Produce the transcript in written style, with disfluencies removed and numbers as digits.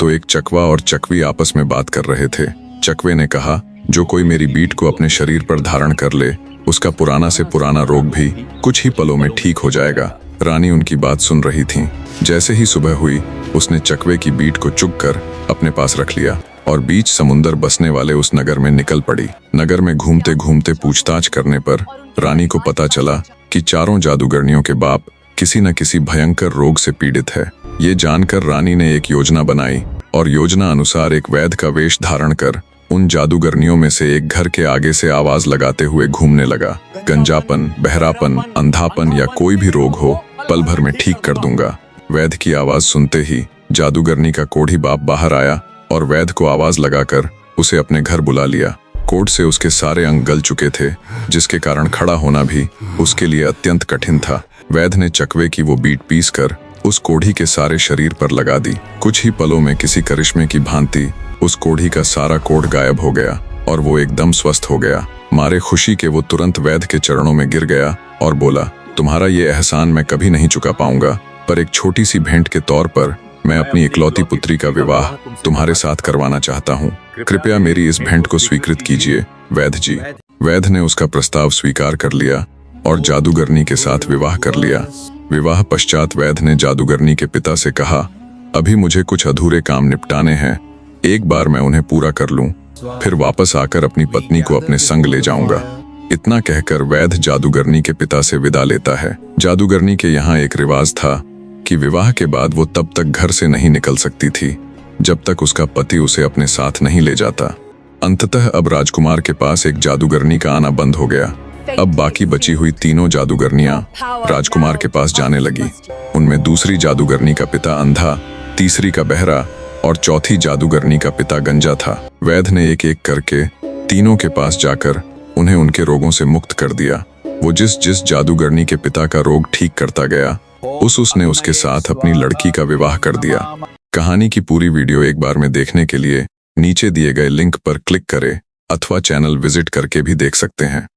तो एक चकवा और चकवी आपस में बात कर रहे थे। चकवे ने कहा, जो कोई मेरी बीट को अपने शरीर पर धारण कर ले, उसका पुराना से पुराना रोग भी कुछ ही पलों में ठीक हो जाएगा। रानी उनकी बात सुन रही थी। जैसे ही सुबह हुई, उसने चकवे की बीट को चुग कर अपने पास रख लिया और बीच समुंदर बसने वाले उस नगर में निकल पड़ी। नगर में घूमते घूमते पूछताछ करने पर रानी को पता चला कि चारों जादूगरनियों के बाप किसी न किसी भयंकर रोग से पीड़ित है। ये जानकर रानी ने एक योजना बनाई और योजना अनुसार एक वैद्य का वेश धारण कर उन जादूगरनियों में से एक घर के आगे से आवाज लगाते हुए घूमने लगा, गंजापन, बहरापन, अंधापन या कोई भी रोग हो, पल भर में ठीक कर दूंगा। वैद्य की आवाज सुनते ही जादूगरनी का कोढ़ी बाप बाहर आया और वैद्य को आवाज लगाकर उसे अपने घर बुला लिया। कोढ़ से उसके सारे अंग गल चुके थे, जिसके कारण खड़ा होना भी उसके लिए अत्यंत कठिन था। वैद्य ने चकवे की वो बीट पीस कर उस कोढ़ी के सारे शरीर पर लगा दी। कुछ ही पलों में किसी करिश्मे की भांति उस कोढ़ी का सारा कोढ़ गायब हो गया और वो एकदम स्वस्थ हो गया। मारे खुशी के वो तुरंत वैद्य के चरणों में गिर गया और बोला, तुम्हारा ये एहसान मैं कभी नहीं चुका पाऊंगा, पर एक छोटी सी भेंट के तौर पर मैं अपनी इकलौती पुत्री का विवाह तुम्हारे साथ करवाना चाहता हूँ। कृपया मेरी इस भेंट को स्वीकृत कीजिए वैद्य जी। वैद्य ने उसका प्रस्ताव स्वीकार कर लिया और जादूगरनी के साथ विवाह कर लिया। विवाह पश्चात वैद्य ने जादूगरनी के पिता से कहा, अभी मुझे कुछ अधूरे काम निपटाने हैं, एक बार मैं उन्हें पूरा कर लूं, फिर वापस आकर अपनी पत्नी को अपने संग ले जाऊंगा। इतना कहकर वैद्य जादूगरनी के पिता से विदा लेता है। जादूगरनी के यहाँ एक रिवाज था कि विवाह के बाद वो तब तक घर से नहीं निकल सकती थी जब तक उसका पति उसे अपने साथ नहीं ले जाता। अंततः अब राजकुमार के पास एक जादूगरनी का आना बंद हो गया। अब बाकी बची हुई तीनों जादूगरनियां राजकुमार के पास जाने लगी। उनमें दूसरी जादूगरनी का पिता अंधा, तीसरी का बहरा और चौथी जादूगरनी का पिता गंजा था। वैद्य ने एक एक करके तीनों के पास जाकर उन्हें उनके रोगों से मुक्त कर दिया। वो जिस जिस जादूगरनी के पिता का रोग ठीक करता गया, उसने उसके साथ अपनी लड़की का विवाह कर दिया। कहानी की पूरी वीडियो एक बार में देखने के लिए नीचे दिए गए लिंक पर क्लिक करें अथवा चैनल विजिट करके भी देख सकते हैं।